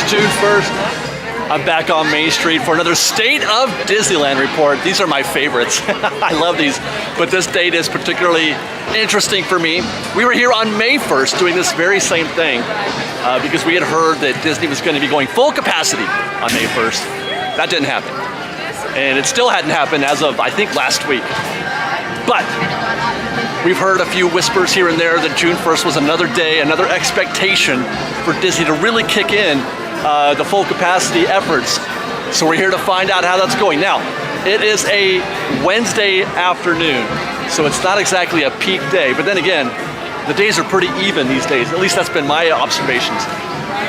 June 1st, I'm back on Main Street for another State of Disneyland report. These are my favorites. I love these, but this date is particularly interesting for me. We were here on May 1st doing this very same thing because we had heard that Disney was going to be going full capacity on May 1st. That didn't happen. And it still hadn't happened as of, I think, last week. But we've heard a few whispers here and there that June 1st was another day, another expectation for Disney to really kick in the full capacity efforts. So we're here to find out how that's going. Now, it is a Wednesday afternoon, so it's not exactly a peak day, but then again, the days are pretty even these days. At least that's been my observations.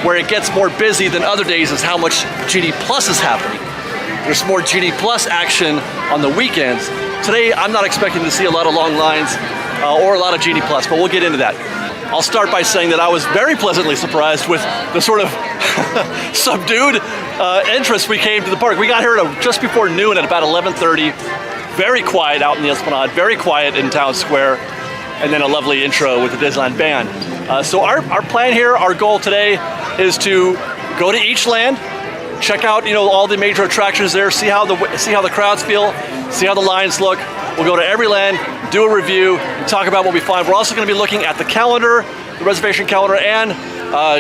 Where it gets more busy than other days is how much Genie Plus is happening. There's more Genie Plus action on the weekends. Today, I'm not expecting to see a lot of long lines or a lot of Genie Plus, but we'll get into that. I'll start by saying that I was very pleasantly surprised with the sort of subdued interest we came to the park. We got here at just before noon at about 11:30. Very quiet out in the Esplanade, very quiet in Town Square, and then a lovely intro with the Disneyland band. So our plan here, our goal today is to go to each land, check out all the major attractions there, see how the crowds feel, see how the lines look. We'll go to every land, do a review, talk about what we find. We're also going to be looking at the calendar, the reservation calendar, and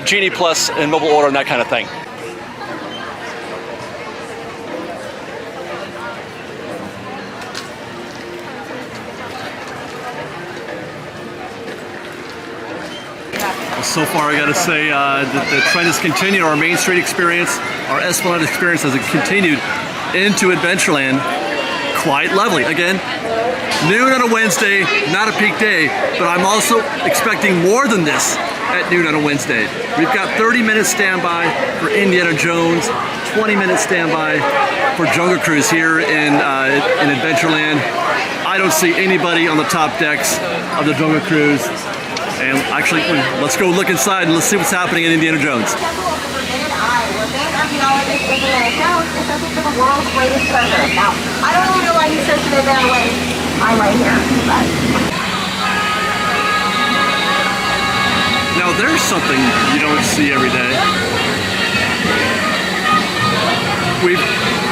Genie Plus and mobile order and that kind of thing. So far, I got to say that the trend has continued. Our Main Street experience, our Esplanade experience has continued into Adventureland. Quite lovely. Again, noon on a Wednesday, not a peak day, but I'm also expecting more than this at noon on a Wednesday. We've got 30-minute standby for Indiana Jones, 20-minute standby for Jungle Cruise here in Adventureland. I don't see anybody on the top decks of the Jungle Cruise. And actually, let's go look inside and let's see what's happening in Indiana Jones. The world's greatest treasure. Now, I don't really know why he's searching it that way. I'm right here. But. Now, there's something you don't see every day.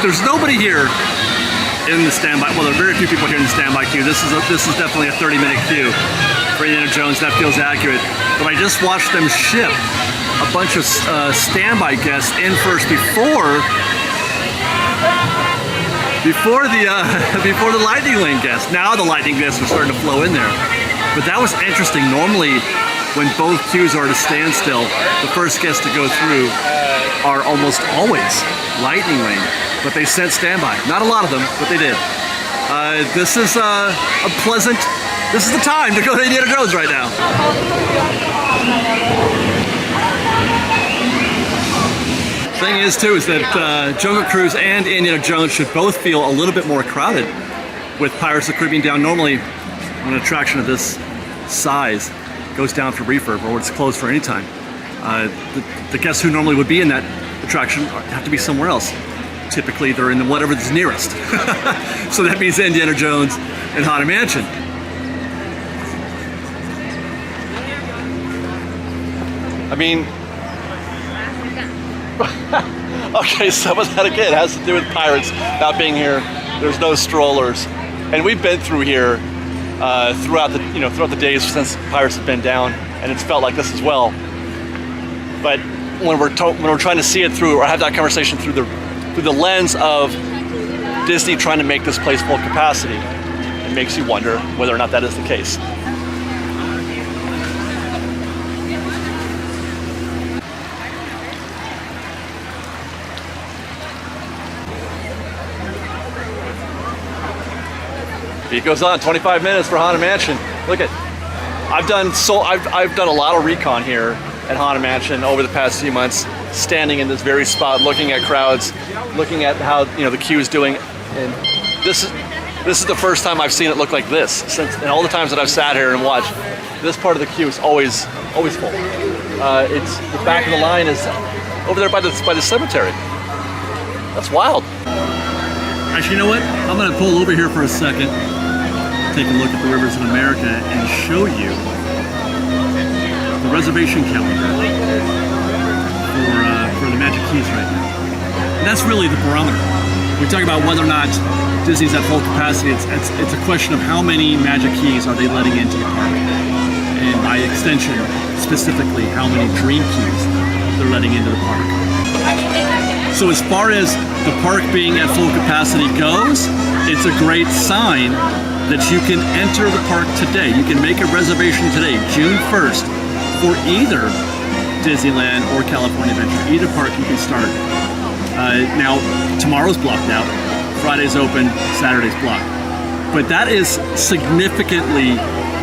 There's nobody here in the standby. Well, there are very few people here in the standby queue. This is definitely a 30-minute queue for Indiana Jones. That feels accurate. But I just watched them ship a bunch of standby guests in first before the Lightning Lane guests. Now the Lightning guests are starting to flow in there. But that was interesting. Normally, when both queues are at a standstill, the first guests to go through are almost always Lightning Lane. But they sent standby. Not a lot of them, but they did. This is a pleasant. This is the time to go to Indiana Jones right now. Thing is too is that Jungle Cruise and Indiana Jones should both feel a little bit more crowded with Pirates of the Caribbean down. Normally when an attraction of this size goes down for refurb or it's closed for any time, the guests who normally would be in that attraction have to be somewhere else. Typically they're in whatever is nearest. So that means Indiana Jones and Haunted Mansion. I mean, okay, some of that again has to do with Pirates not being here. There's no strollers, and we've been through here throughout the days since Pirates have been down, and it's felt like this as well. But when we're trying to see it through or have that conversation through the lens of Disney trying to make this place full capacity, it makes you wonder whether or not that is the case. It goes on, 25 minutes for Haunted Mansion. Look at, I've done a lot of recon here at Haunted Mansion over the past few months. standing in this very spot, looking at crowds, looking at how the queue is doing, and this is the first time I've seen it look like this since, and all the times that I've sat here and watched. This part of the queue is always full. It's the back of the line is over there by the cemetery. That's wild. Actually, you know what? I'm gonna pull over here for a second, take a look at the rivers in America, and show you the reservation calendar for the Magic Keys right now. And that's really the barometer. We talk about whether or not Disney's at full capacity. It's a question of how many Magic Keys are they letting into the park, and by extension, specifically, how many Dream Keys they're letting into the park. So as far as the park being at full capacity goes, it's a great sign that you can enter the park today. You can make a reservation today, June 1st, for either Disneyland or California Adventure. Either park you can start. Now, tomorrow's blocked out, Friday's open, Saturday's blocked. But that is significantly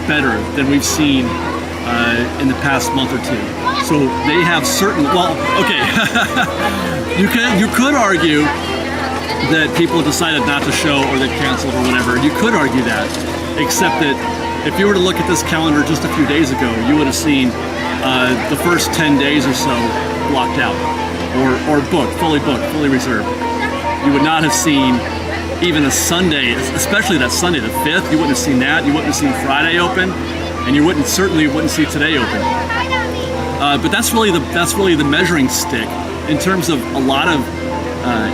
better than we've seen in the past month or two. So they have certain, well, okay, you could argue that people decided not to show or they canceled or whatever. You could argue that, except that if you were to look at this calendar just a few days ago, you would have seen the first 10 days or so blocked out or booked, fully reserved. You would not have seen even a Sunday, especially that Sunday the 5th, you wouldn't have seen that. You wouldn't have seen Friday open, and you certainly wouldn't see today open. But that's really the measuring stick in terms of a lot of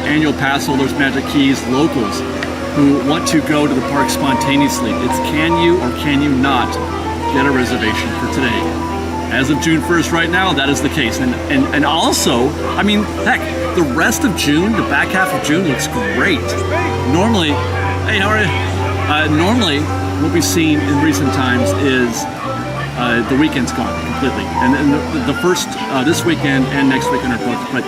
annual pass holders, Magic Keys, locals who want to go to the park spontaneously. It's can you or can you not get a reservation for today? As of June 1st right now, that is the case. And also, I mean, heck, the rest of June, the back half of June looks great. Normally, hey, how are you? Normally, what we've seen in recent times is the weekend's gone completely. And the first, this weekend and next weekend are booked, but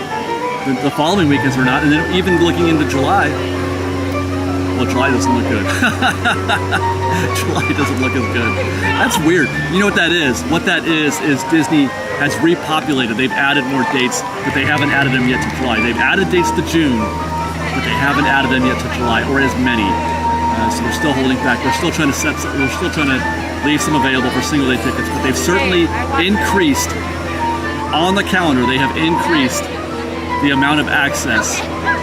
the following weekends are not. And then even looking into July, well, July doesn't look good. July doesn't look as good. That's weird. You know what that is? What that is Disney has repopulated. They've added more dates, but they haven't added them yet to July. They've added dates to June, but they haven't added them yet to July, or as many. So they're still holding back. They're still trying to leave some available for single-day tickets, but they've certainly increased on the calendar. They have increased the amount of access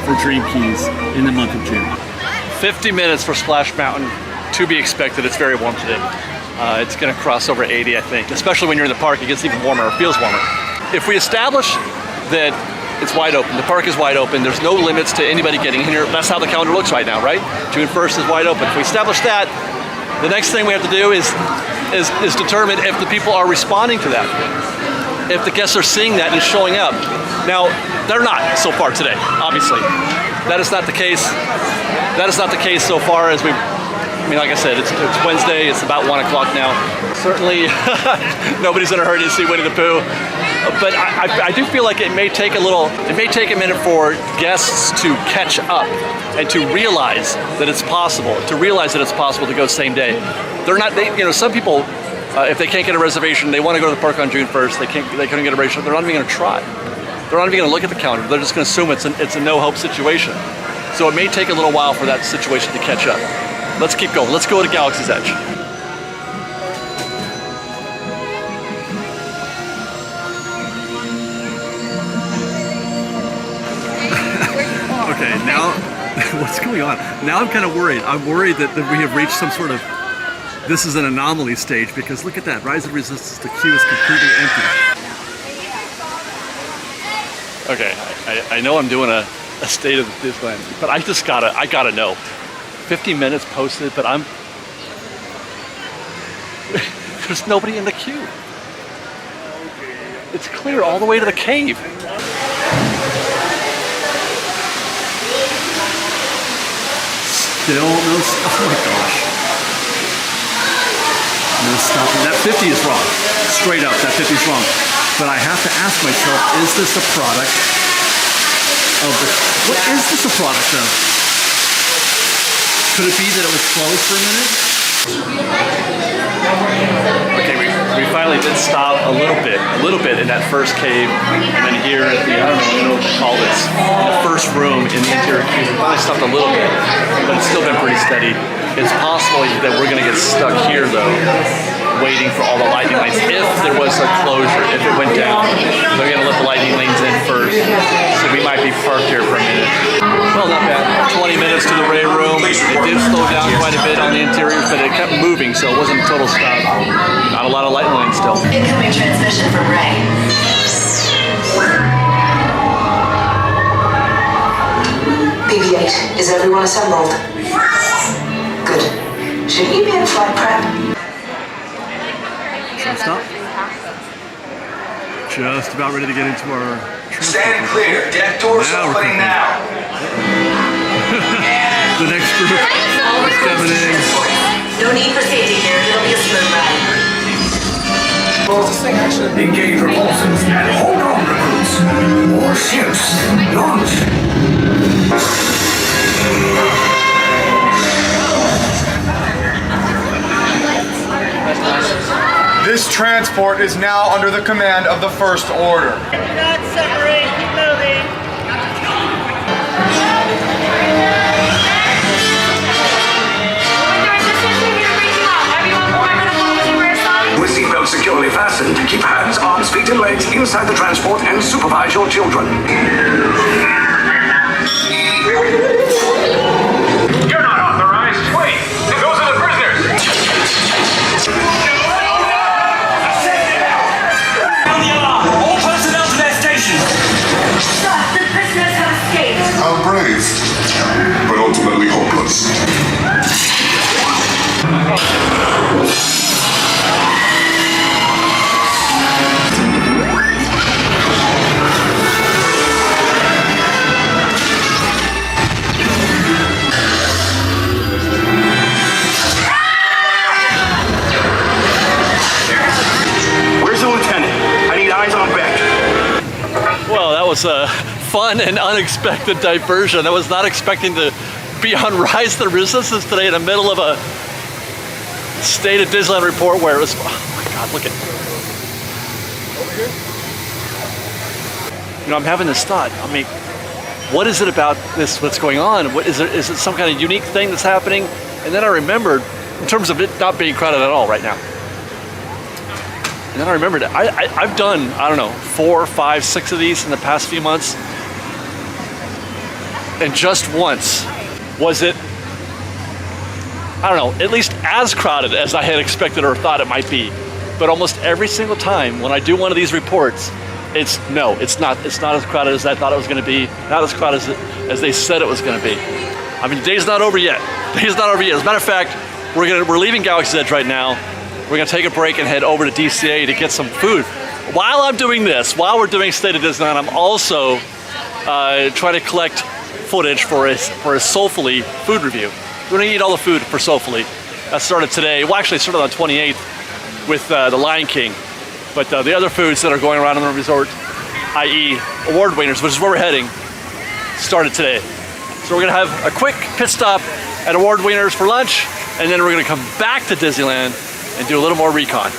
for Dream Keys in the month of June. 50 minutes for Splash Mountain, to be expected. It's very warm today. It's going to cross over 80, I think. Especially when you're in the park, it gets even warmer, or feels warmer. If we establish that it's wide open, the park is wide open, there's no limits to anybody getting in here, that's how the calendar looks right now, right? June 1st is wide open. If we establish that, the next thing we have to do is determine if the people are responding to that. If the guests are seeing that and showing up. Now, they're not so far today, obviously. That is not the case. That is not the case so far as I mean, like I said, it's Wednesday, it's about 1 o'clock now. Certainly, nobody's in a hurry to see Winnie the Pooh. But I do feel like it may take a minute for guests to catch up and to realize that it's possible, to go same day. Some people, if they can't get a reservation, they want to go to the park on June 1st, they couldn't get a reservation, they're not even going to try. They're not even going to look at the calendar. They're just going to assume it's a no-hope situation. So it may take a little while for that situation to catch up. Let's keep going. Let's go to Galaxy's Edge. Okay, now, what's going on? Now I'm kind of worried. I'm worried that we have reached some sort of, this is an anomaly stage, because look at that. Rise of Resistance, the queue is completely empty. Okay, I know I'm doing a State of Disneyland, but I gotta know. 50 minutes posted, but there's nobody in the queue. It's clear all the way to the cave. Still no, oh my gosh. No stopping. That 50 is wrong. Straight up, that 50 is wrong. But I have to ask myself, is this a product of what is this a product of? Could it be that it was closed for a minute? Okay, we finally did stop a little bit in that first cave, and then here at the, I don't know what they call this, the first room in the interior cave. We finally stopped a little bit, but it's still been pretty steady. It's possible that we're gonna get stuck here though, waiting for all the lightning lanes. If there was a closure, if it went down, they're gonna let the lightning lanes in first. So we might be parked here for a minute. Well, not bad. 20 minutes to the Ray room. It did slow down quite a bit on the interiors, but it kept moving, so it wasn't a total stop. Not a lot of lightning lanes still. Incoming transmission from Ray. BB-8, is everyone assembled? Good. Should we be in flight prep? Stop. Just about ready to get into our Stand clear. Deck doors opening now. The next group is coming in. No need for safety gear. It'll be a smooth ride. Engage repulsors and hold on, recruits. More ships. Launch. This transport is now under the command of the First Order. Do not separate, keep moving. With seatbelts securely fastened, keep hands, arms, feet, and legs inside the transport and supervise your children. You're not authorized. Wait, those are the prisoners. All personnel to their stations. Sir, the prisoners have escaped. How brave, but ultimately hopeless. Where's the lieutenant? I need eyes on Beck. Well, that was a fun and unexpected diversion. I was not expecting to be on Rise the Resistance today in the middle of a State of Disneyland report where it was, oh my God, look at, over here. You know, I'm having this thought. I mean, what is it about this, what's going on? What is it some kind of unique thing that's happening? And then I remembered, in terms of it not being crowded at all right now. And then I remembered I've done, I don't know, 4, 5, 6 of these in the past few months. And just once was it, I don't know, at least as crowded as I had expected or thought it might be. But almost every single time when I do one of these reports, it's not as crowded as I thought it was gonna be, not as crowded as they said it was gonna be. I mean, the day's not over yet. The day's not over yet. As a matter of fact, we're leaving Galaxy's Edge right now. We're gonna take a break and head over to DCA to get some food. While I'm doing this, while we're doing State of Disneyland, I'm also trying to collect footage for a Soulfully food review. We're gonna eat all the food for Soulfully. That started today. Well, actually, it started on the 28th with the Lion King. But the other foods that are going around in the resort, i.e. award winners, which is where we're heading, started today. So we're gonna have a quick pit stop at award winners for lunch, and then we're gonna come back to Disneyland and do a little more recon.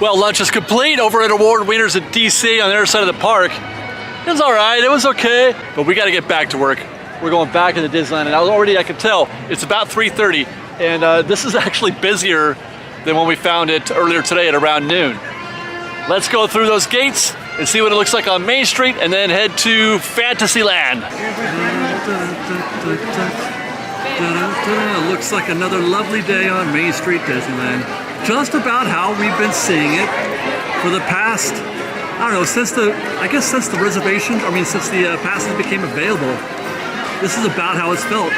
Well, lunch is complete over at Award Winners at DC on the other side of the park. It was all right, it was okay, but we gotta get back to work. We're going back into Disneyland, and I could tell, it's about 3:30, and this is actually busier than when we found it earlier today at around noon. Let's go through those gates and see what it looks like on Main Street, and then head to Fantasyland. Looks like another lovely day on Main Street, Disneyland. Just about how we've been seeing it for the past, I don't know, since the reservations, since the passes became available. This is about how it's felt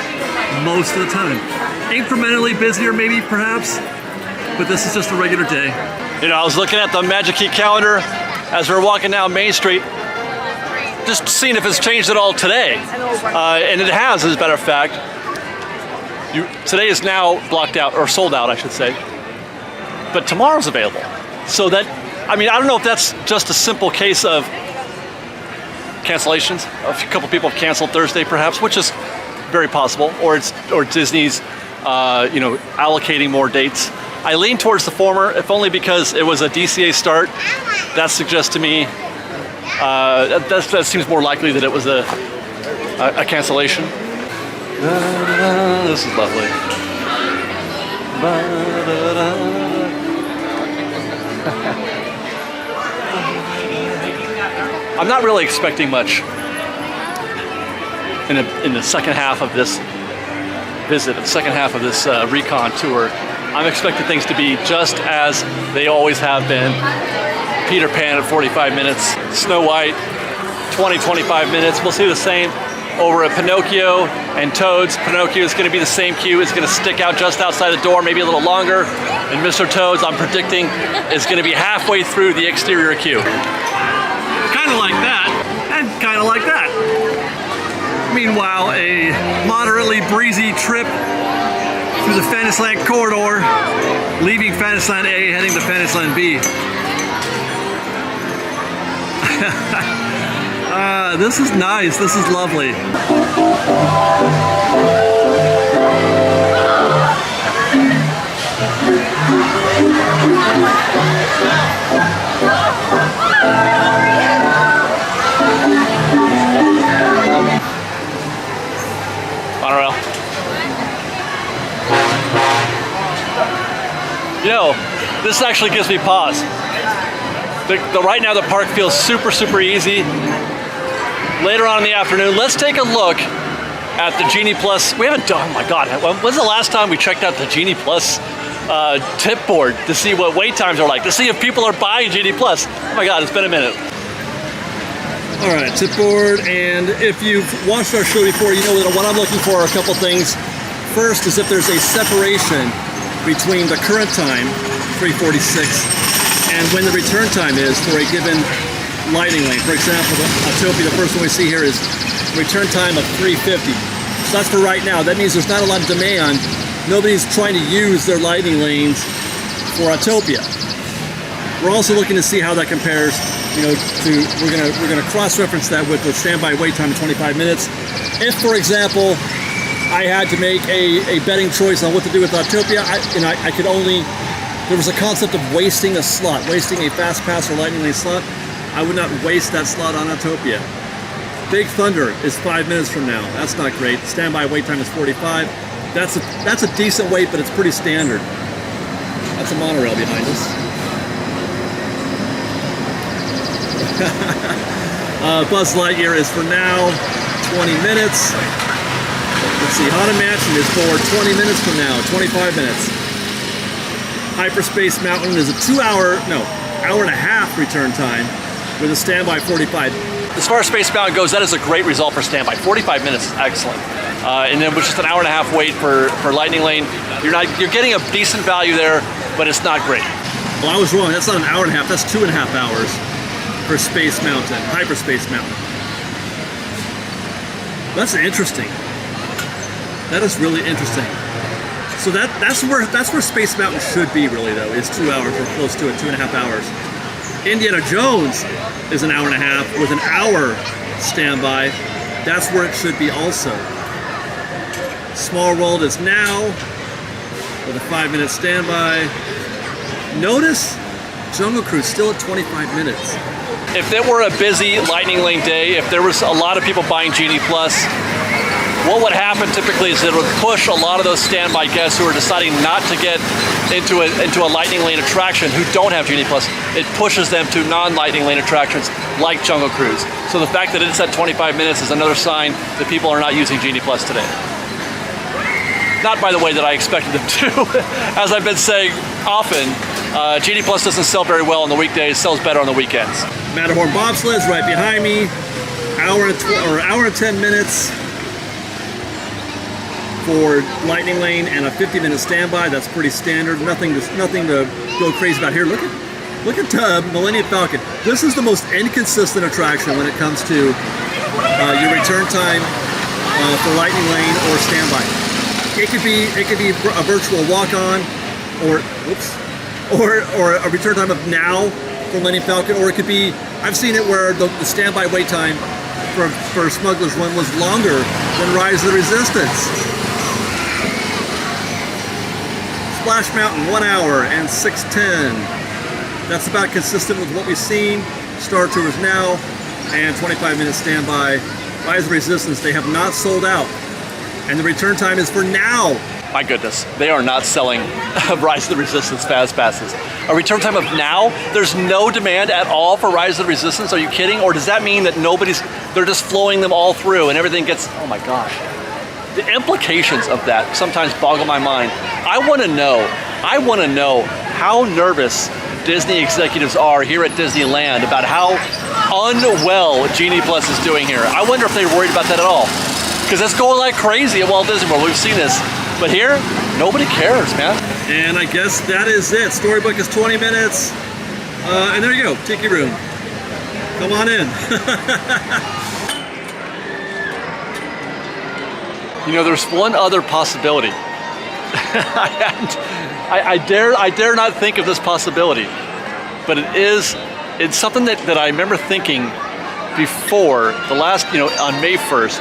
most of the time. Incrementally busier maybe, perhaps, but this is just a regular day. You know, I was looking at the Magic Key calendar as we were walking down Main Street, just seeing if it's changed at all today. And it has, as a matter of fact. Today is now blocked out, or sold out, I should say. But tomorrow's available. So that, I don't know if that's just a simple case of cancellations. A couple people have canceled Thursday, perhaps, which is very possible. Or Disney's, allocating more dates. I lean towards the former, if only because it was a DCA start. That suggests to me, that seems more likely that it was a cancellation. This is lovely. I'm not really expecting much in the second half of this visit, the second half of this recon tour. I'm expecting things to be just as they always have been. Peter Pan at 45 minutes, Snow White 20-25 minutes. We'll see the same over at Pinocchio and Toads. Pinocchio is going to be the same queue. It's going to stick out just outside the door, maybe a little longer. And Mr. Toads, I'm predicting, is going to be halfway through the exterior queue. Kind of like that, and kind of like that. Meanwhile, a moderately breezy trip through the Fantasyland corridor, leaving Fantasyland A, heading to Fantasyland B. This is nice. This is lovely. Monorail. You know, this actually gives me pause. Right now the park feels super easy. Later on in the afternoon, let's take a look at the Genie Plus. We haven't done, oh my God, when's the last time we checked out the Genie Plus tip board to see what wait times are like, to see if people are buying Genie Plus? Oh my God, it's been a minute. All right, tip board, and if you've watched our show before, you know that what I'm looking for are a couple things. First is if there's a separation between the current time, 3:46, and when the return time is for a given lighting lane. For example, the Autopia, the first one we see here is return time of 3:50. So that's for right now. That means there's not a lot of demand. Nobody's trying to use their lighting lanes for Autopia. We're also looking to see how that compares, you know, to, we're gonna cross-reference that with the standby wait time of 25 minutes. If, for example, I had to make a betting choice on what to do with Autopia, I could only, there was a concept of wasting a slot, wasting a Fastpass or lightning lane slot. I would not waste that slot on Autopia. Big Thunder is 5 minutes from now. That's not great. Standby wait time is 45. That's a decent wait, but it's pretty standard. That's a monorail behind us. Buzz Lightyear is for now 20 minutes. Let's see, Haunted Mansion is for 20 minutes from now, 25 minutes. Hyperspace Mountain is a hour and a half return time with a standby 45. As far as Space Mountain goes, that is a great result for standby. 45 minutes is excellent. And then with just an hour and a half wait for Lightning Lane, you're getting a decent value there, but it's not great. Well, I was wrong. That's not an hour and a half. That's 2.5 hours for Space Mountain, Hyperspace Mountain. That's interesting. That is really interesting. So that's where Space Mountain should be, really, though. It's 2 hours or close to it, 2.5 hours. Indiana Jones is an hour and a half with an hour standby. That's where it should be also. Small World is now with a 5-minute standby. Notice Jungle Cruise still at 25 minutes. If it were a busy Lightning Lane day, if there was a lot of people buying Genie Plus, what would happen typically is it would push a lot of those standby guests who are deciding not to get into a Lightning Lane attraction who don't have Genie Plus. It pushes them to non-Lightning Lane attractions like Jungle Cruise. So the fact that it's at 25 minutes is another sign that people are not using Genie Plus today. Not by the way that I expected them to. As I've been saying often, Genie Plus doesn't sell very well on the weekdays, sells better on the weekends. Matterhorn Bobsled is right behind me. Hour and 10 minutes for Lightning Lane and a 50-minute standby. That's pretty standard. Nothing to go crazy about here. Look at Millennium Falcon. This is the most inconsistent attraction when it comes to your return time for Lightning Lane or standby. It could be a virtual walk-on, or a return time of now for Millennium Falcon, or it could be, I've seen it where the standby wait time for Smuggler's Run was longer than Rise of the Resistance. Splash Mountain, 1 hour and 6:10. That's about consistent with what we've seen. Star Tours now, and 25-minute standby. Rise of Resistance, they have not sold out. And the return time is for now. My goodness, they are not selling Rise of the Resistance Fast Passes. A return time of now? There's no demand at all for Rise of the Resistance? Are you kidding? Or does that mean that they're just flowing them all through and everything gets, oh my gosh. The implications of that sometimes boggle my mind. I want to know how nervous Disney executives are here at Disneyland about how unwell Genie Plus is doing here. I wonder if they're worried about that at all. Because it's going like crazy at Walt Disney World. We've seen this. But here, nobody cares, man. And I guess that is it. Storybook is 20 minutes. And there you go, tiki room. Come on in. You know, there's one other possibility. I dare not think of this possibility, but it's something that I remember thinking before the last, on May 1st.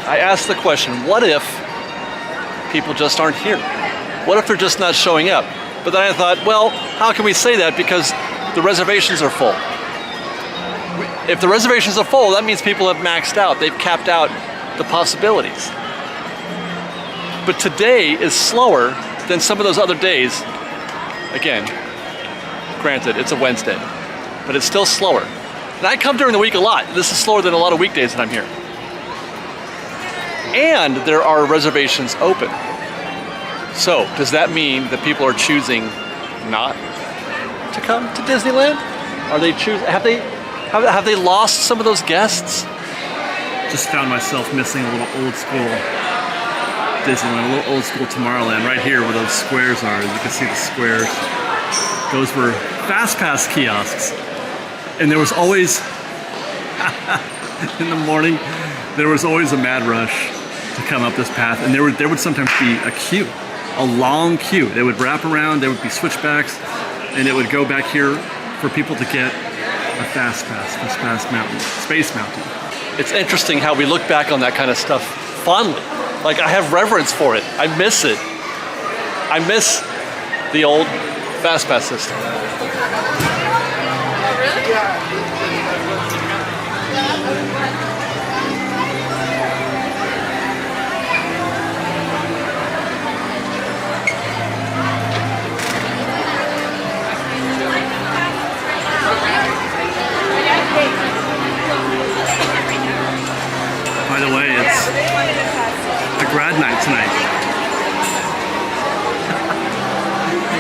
I asked the question, what if people just aren't here? What if they're just not showing up? But then I thought, well, how can we say that? Because the reservations are full. If the reservations are full, that means people have maxed out. They've capped out the possibilities. But today is slower than some of those other days. Again, granted, it's a Wednesday, but it's still slower. And I come during the week a lot. This is slower than a lot of weekdays that I'm here. And there are reservations open. So, does that mean that people are choosing not to come to Disneyland? Are they have they lost some of those guests? Just found myself missing a little old school Disneyland, a little old school Tomorrowland right here where those squares are. As you can see the squares. Those were Fastpass kiosks. And there was always, in the morning, there was always a mad rush to come up this path. And there would sometimes be a queue, a long queue. They would wrap around, there would be switchbacks, and it would go back here for people to get a Fastpass Mountain, Space Mountain. It's interesting how we look back on that kind of stuff fondly. Like, I have reverence for it. I miss it. I miss the old Fastpass system. By the way, it's a grad night tonight.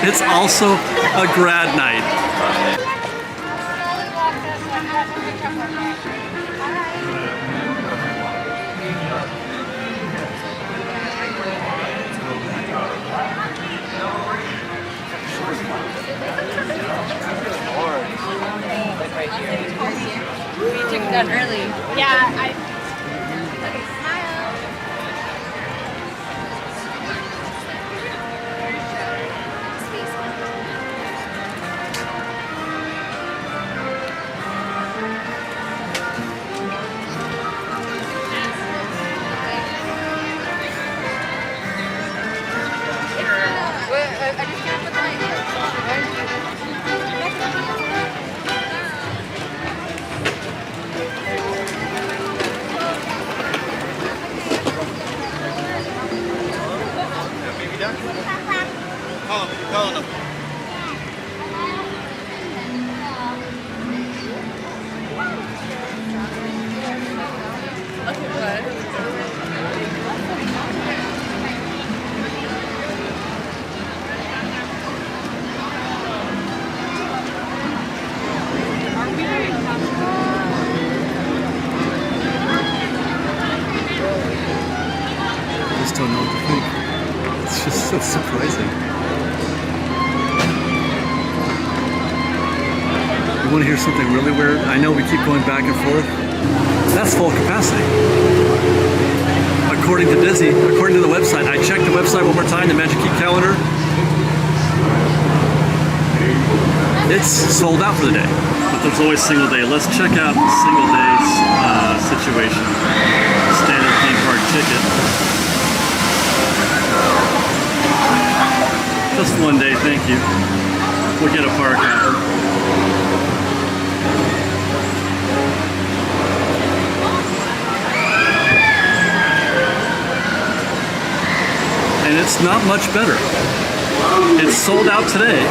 It's also a grad night. We took that early. Yeah, Don't know what to think. It's just so surprising. You want to hear something really weird? I know we keep going back and forth. That's full capacity. According to Disney, according to the website, I checked the website one more time, the Magic Key calendar. It's sold out for the day, but there's always single day. Let's check out single day's situation. Standard theme park ticket. Just one day, thank you. We'll get a park happen. And it's not much better. It's sold out today.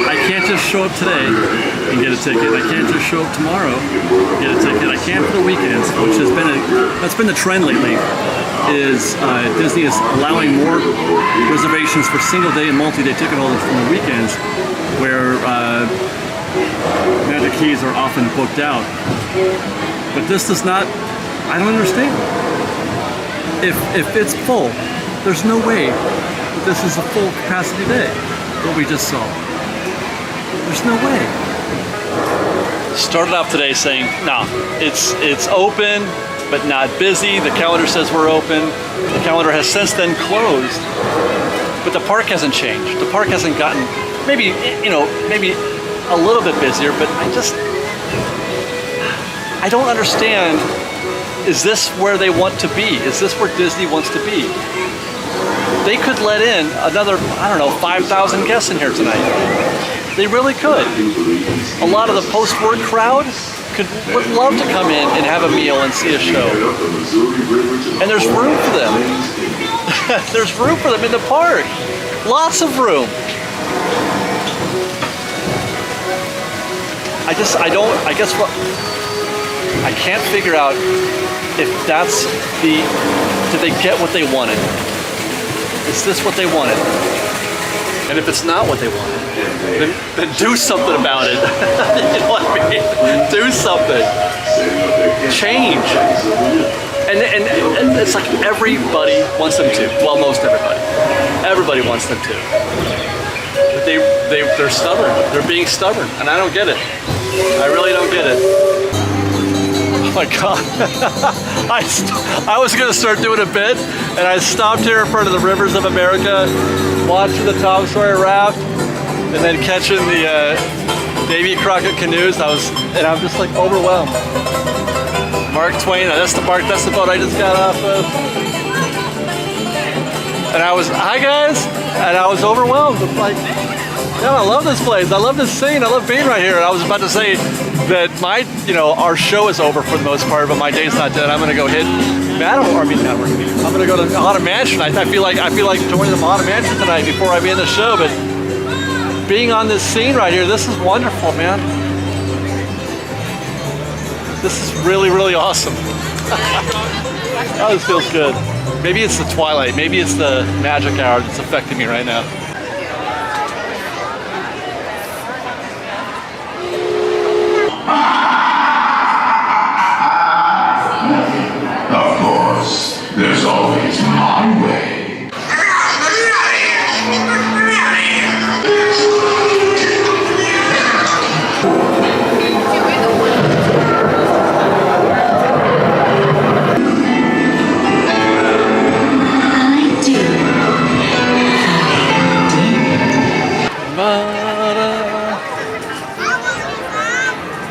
I can't just show up today and get a ticket. I can't just show up tomorrow and get a ticket. I can't for the weekends, which has been that's been the trend lately. Is Disney is allowing more reservations for single day and multi-day ticket holders from the weekends, where Magic Keys are often booked out. But this does not. I don't understand. If it's full, there's no way that this is a full capacity day, what we just saw. There's no way. Started off today saying, no, it's open, but not busy. The calendar says we're open. The calendar has since then closed, but the park hasn't changed. The park hasn't gotten, maybe a little bit busier, but I don't understand. Is this where they want to be? Is this where Disney wants to be? They could let in another, 5,000 guests in here tonight. They really could. A lot of the post-work crowd would love to come in and have a meal and see a show. And there's room for them. There's room for them in the park. Lots of room. I can't figure out if that's did they get what they wanted? Is this what they wanted? And if it's not what they wanted, then do something about it. You know what I mean? Do something. Change. And it's like everybody wants them to. Well, most everybody. Everybody wants them to. But they're stubborn. They're being stubborn, and I don't get it. I really don't get it. Oh my God. I was gonna start doing a bit, and I stopped here in front of the Rivers of America, watching the Tom Sawyer raft, and then catching the Davy Crockett canoes. I'm just like overwhelmed. Mark Twain, that's the boat I just got off of. And hi guys, and I was overwhelmed. I'm like, yeah, I love this place. I love this scene. I love being right here. And I was about to say that our show is over for the most part, but my day's not done. I'm gonna go hit Matterhorn. I'm gonna go to the Haunted Mansion. I feel like joining the Haunted Mansion tonight before I end the show. But being on this scene right here, this is wonderful, man. This is really, really awesome. Oh, this feels good. Maybe it's the twilight. Maybe it's the magic hour that's affecting me right now. Of course, there's always my way.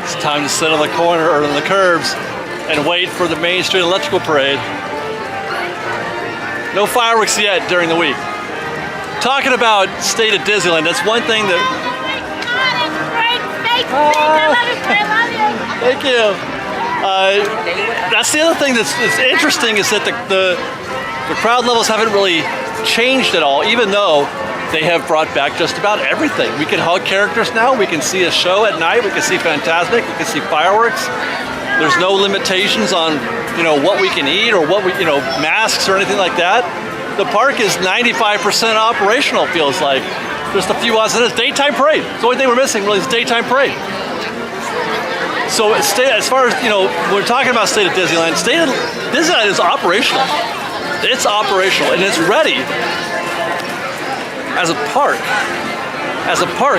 It's time to sit on the corner or on the curbs and wait for the Main Street Electrical Parade. No fireworks yet during the week. Talking about State of Disneyland, that's one thing that... Thank you. That's the other thing that's interesting is that the crowd levels haven't really changed at all, even though they have brought back just about everything. We can hug characters now, we can see a show at night, we can see Fantasmic, we can see fireworks. There's no limitations on, what we can eat or what we, masks or anything like that. The park is 95% operational, feels like. Just a few odds and ends. Daytime parade. The only thing we're missing really is daytime parade. So as far as, we're talking about State of Disneyland. State of Disneyland is operational. It's operational and it's ready. As a park,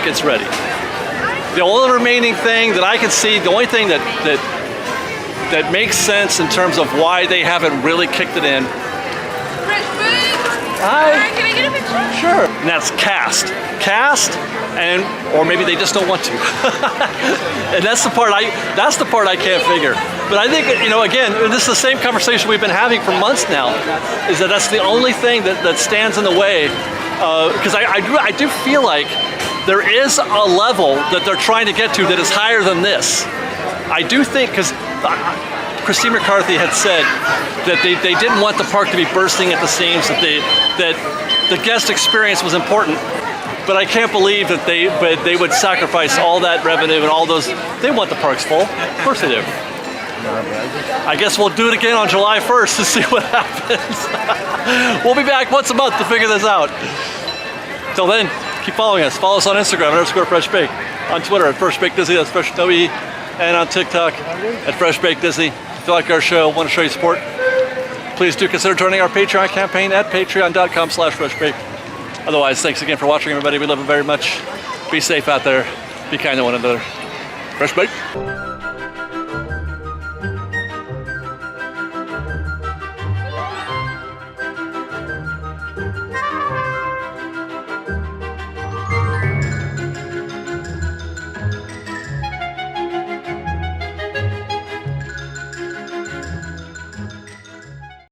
it's ready. The only remaining thing that I can see, the only thing that makes sense in terms of why they haven't really kicked it in. Hi. Can I get a picture? Sure. And that's cast, or maybe they just don't want to. And that's the part I can't figure. But I think, again, this is the same conversation we've been having for months now, is that's the only thing that stands in the way because I do feel like there is a level that they're trying to get to that is higher than this. I do think, because Christine McCarthy had said that they didn't want the park to be bursting at the seams, that the guest experience was important. But I can't believe that they would sacrifice all that revenue and all those. They want the parks full. Of course they do. I guess we'll do it again on July 1st to see what happens. We'll be back once a month to figure this out. Till then, keep following us. Follow us on Instagram _FreshBake, on Twitter at FreshBakeDisney, that's FreshWE, and on TikTok at FreshBakeDisney. If you like our show, want to show you support, please do consider joining our Patreon campaign at patreon.com/FreshBake. Otherwise, thanks again for watching, everybody. We love you very much. Be safe out there. Be kind to one another. Fresh Bake.